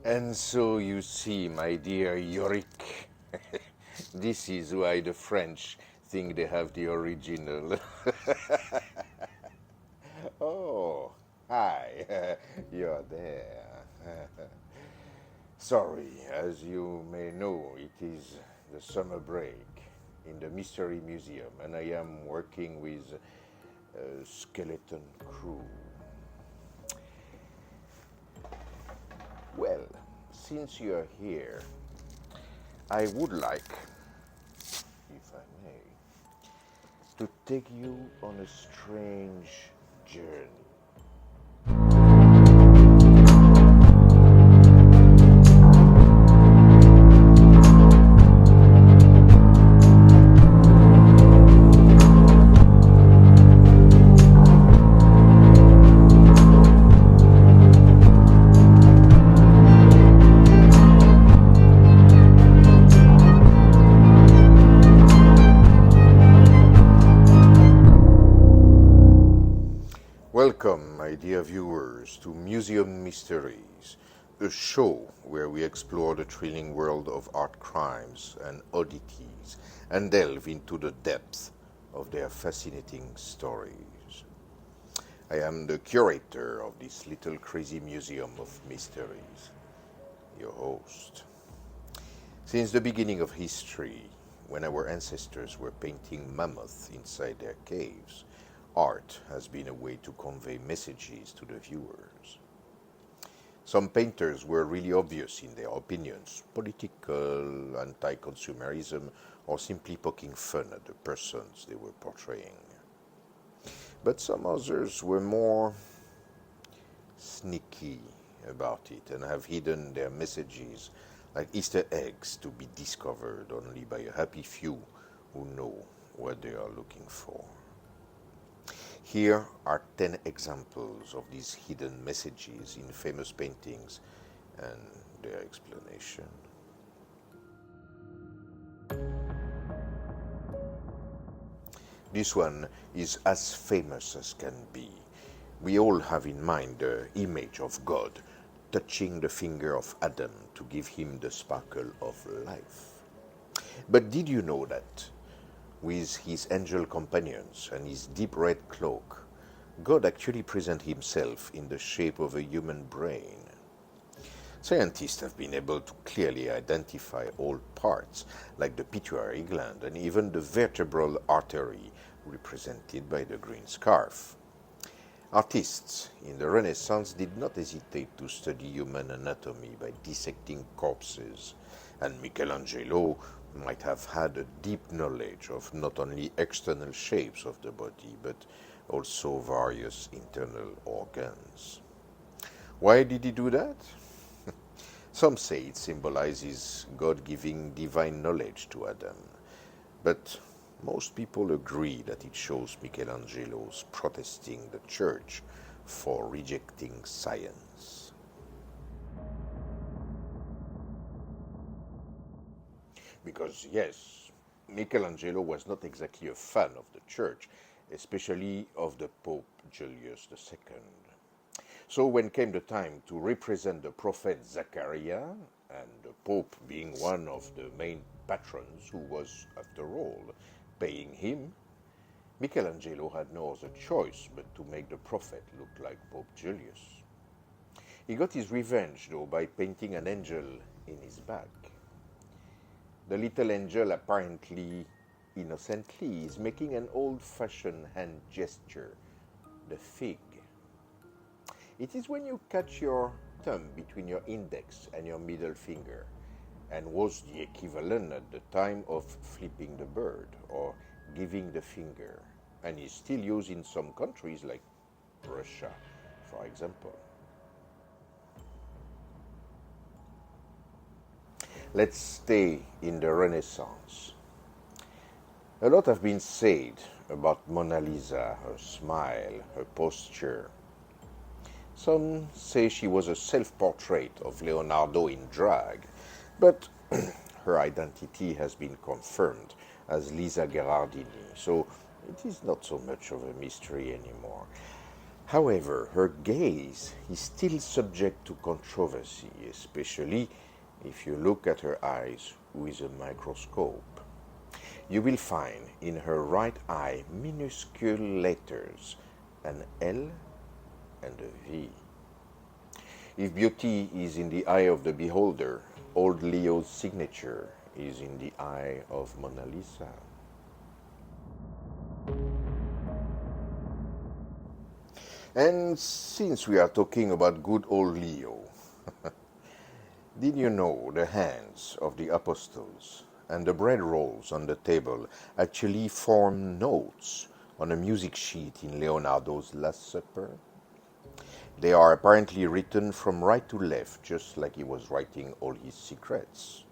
And so you see, my dear Yorick, this is why the French think they have the original. Oh, hi, you're there. Sorry, as you may know, it is the summer break in the Mystery Museum, and I am working with a skeleton crew. Well, since you're here, I would like, if I may, to take you on a strange journey. Welcome, my dear viewers, to Museum Mysteries, a show where we explore the thrilling world of art crimes and oddities and delve into the depth of their fascinating stories. I am the curator of this little crazy museum of mysteries, your host. Since the beginning of history, when our ancestors were painting mammoths inside their caves, art has been a way to convey messages to the viewers. Some painters were really obvious in their opinions, political, anti-consumerism, or simply poking fun at the persons they were portraying. But some others were more sneaky about it and have hidden their messages like Easter eggs to be discovered only by a happy few who know what they are looking for. Here are 10 examples of these hidden messages in famous paintings and their explanation. This one is as famous as can be. We all have in mind the image of God touching the finger of Adam to give him the sparkle of life. But did you know that with his angel companions and his deep red cloak, God actually presents himself in the shape of a human brain? Scientists have been able to clearly identify all parts, like the pituitary gland and even the vertebral artery, represented by the green scarf. Artists in the Renaissance did not hesitate to study human anatomy by dissecting corpses, and Michelangelo might have had a deep knowledge of not only external shapes of the body, but also various internal organs. Why did he do that? Some say it symbolizes God giving divine knowledge to Adam, but most people agree that it shows Michelangelo's protesting the church for rejecting science. Because, yes, Michelangelo was not exactly a fan of the church, especially of the Pope Julius II. So when came the time to represent the prophet Zachariah, and the Pope being one of the main patrons who was, after all, paying him, Michelangelo had no other choice but to make the prophet look like Pope Julius. He got his revenge, though, by painting an angel in his back. The little angel, apparently innocently, is making an old-fashioned hand gesture, the fig. It is when you catch your thumb between your index and your middle finger, and was the equivalent at the time of flipping the bird or giving the finger, and is still used in some countries like Russia, for example. Let's stay in the Renaissance. A lot have been said about Mona Lisa, her smile, her posture. Some say she was a self-portrait of Leonardo in drag, but her identity has been confirmed as Lisa Gherardini, so it is not so much of a mystery anymore. However, her gaze is still subject to controversy, especially if you look at her eyes with a microscope. You will find in her right eye minuscule letters, an L and a V. If beauty is in the eye of the beholder, old Leo's signature is in the eye of Mona Lisa. And since we are talking about good old Leo, did you know the hands of the apostles and the bread rolls on the table actually form notes on a music sheet in Leonardo's Last Supper? They are apparently written from right to left, just like he was writing all his secrets.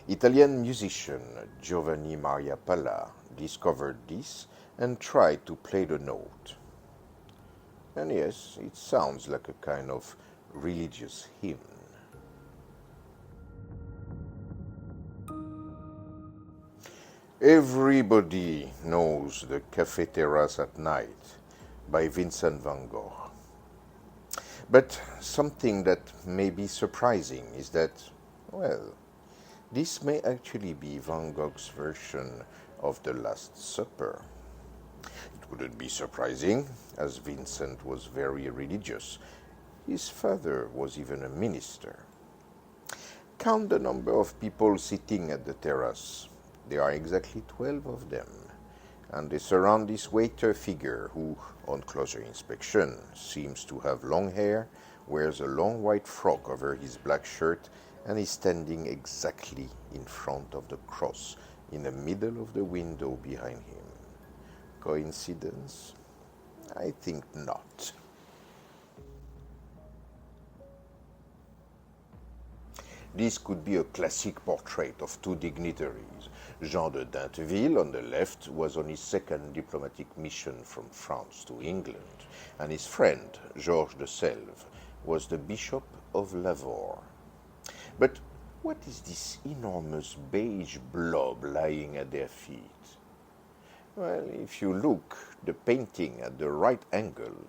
Italian musician Giovanni Maria Palla discovered this and tried to play the note. And yes, it sounds like a kind of religious hymn. Everybody knows The Café Terrace at Night by Vincent van Gogh. But something that may be surprising is that, well, this may actually be Van Gogh's version of The Last Supper. It wouldn't be surprising, as Vincent was very religious. His father was even a minister. Count the number of people sitting at the terrace. There are exactly 12 of them, and they surround this waiter figure who, on closer inspection, seems to have long hair, wears a long white frock over his black shirt, and is standing exactly in front of the cross, in the middle of the window behind him. Coincidence? I think not. This could be a classic portrait of two dignitaries. Jean de Dinteville, on the left, was on his second diplomatic mission from France to England, and his friend, Georges de Selve, was the Bishop of Lavore. But what is this enormous beige blob lying at their feet? Well, if you look the painting at the right angle,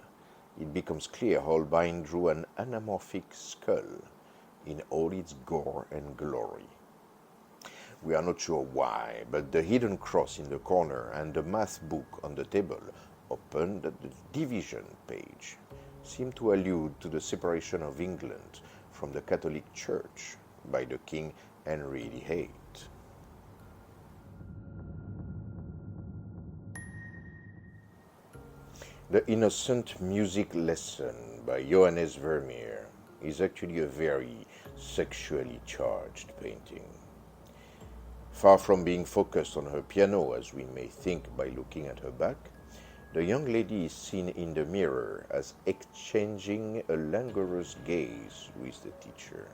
it becomes clear Holbein drew an anamorphic skull in all its gore and glory. We are not sure why, but the hidden cross in the corner and the math book on the table, opened at the division page, seem to allude to the separation of England from the Catholic Church by the King Henry VIII. The Innocent Music Lesson by Johannes Vermeer is actually a very sexually charged painting. Far from being focused on her piano, as we may think by looking at her back, the young lady is seen in the mirror as exchanging a languorous gaze with the teacher.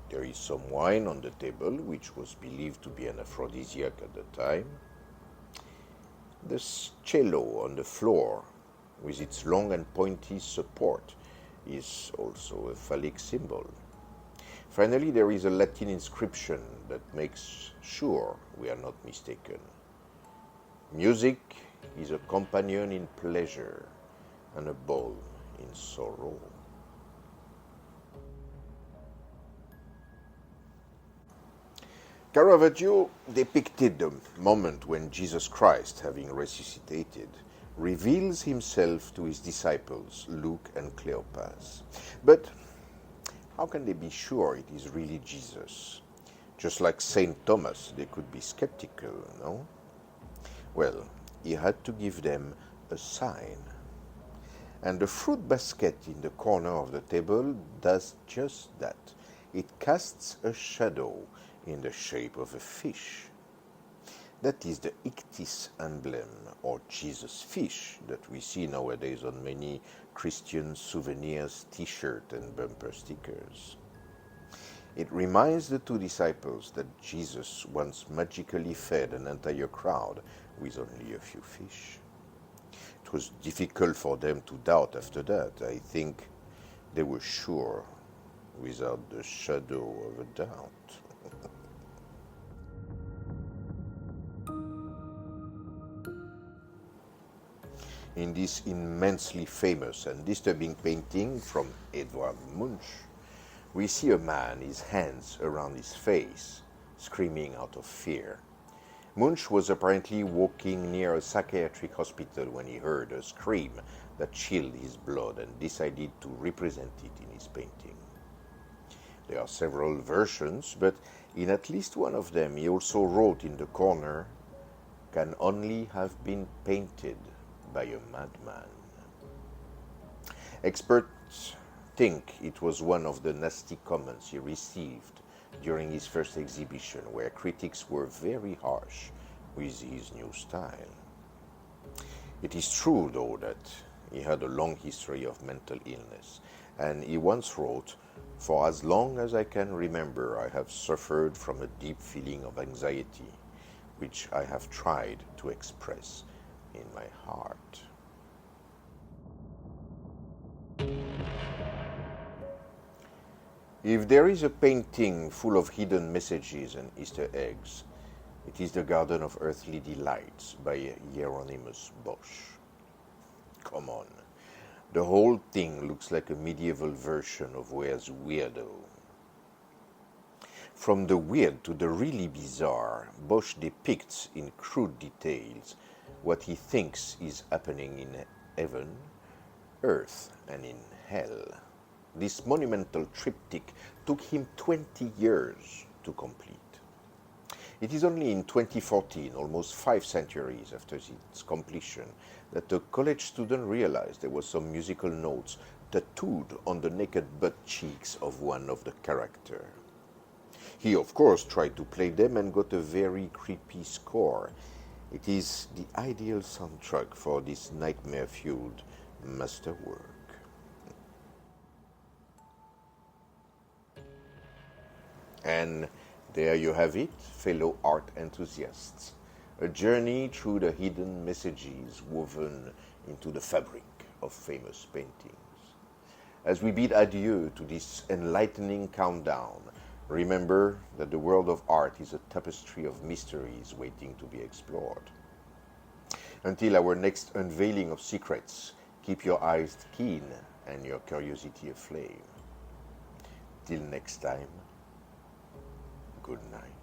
There is some wine on the table, which was believed to be an aphrodisiac at the time. The cello on the floor, with its long and pointy support, is also a phallic symbol. Finally, there is a Latin inscription that makes sure we are not mistaken. Music is a companion in pleasure and a balm in sorrow. Caravaggio depicted the moment when Jesus Christ, having resuscitated, reveals himself to his disciples, Luke and Cleopas. But how can they be sure it is really Jesus? Just like Saint Thomas, they could be skeptical, no? Well, he had to give them a sign. And the fruit basket in the corner of the table does just that. It casts a shadow in the shape of a fish. That is the Ichthys emblem, or Jesus fish, that we see nowadays on many Christian souvenirs, t-shirt and bumper stickers. It reminds the two disciples that Jesus once magically fed an entire crowd with only a few fish. It was difficult for them to doubt after that. I think they were sure without the shadow of a doubt. In this immensely famous and disturbing painting from Edvard Munch, we see a man, his hands around his face, screaming out of fear. Munch was apparently walking near a psychiatric hospital when he heard a scream that chilled his blood and decided to represent it in his painting. There are several versions, but in at least one of them he also wrote in the corner, "Can only have been painted by a madman." Experts think it was one of the nasty comments he received during his first exhibition, where critics were very harsh with his new style. It is true, though, that he had a long history of mental illness, and he once wrote, "For as long as I can remember, I have suffered from a deep feeling of anxiety, which I have tried to express in my heart." If there is a painting full of hidden messages and Easter eggs, it is the Garden of Earthly Delights by Hieronymus Bosch. Come on, the whole thing looks like a medieval version of Where's Weirdo. From the weird to the really bizarre, Bosch depicts in crude details what he thinks is happening in heaven, earth, and in hell. This monumental triptych took him 20 years to complete. It is only in 2014, almost 5 centuries after its completion, that a college student realized there were some musical notes tattooed on the naked butt cheeks of one of the characters. He, of course, tried to play them and got a very creepy score. It is the ideal soundtrack for this nightmare-fueled masterwork. And there you have it, fellow art enthusiasts. A journey through the hidden messages woven into the fabric of famous paintings. As we bid adieu to this enlightening countdown, remember that the world of art is a tapestry of mysteries waiting to be explored. Until our next unveiling of secrets, keep your eyes keen and your curiosity aflame. Till next time, good night.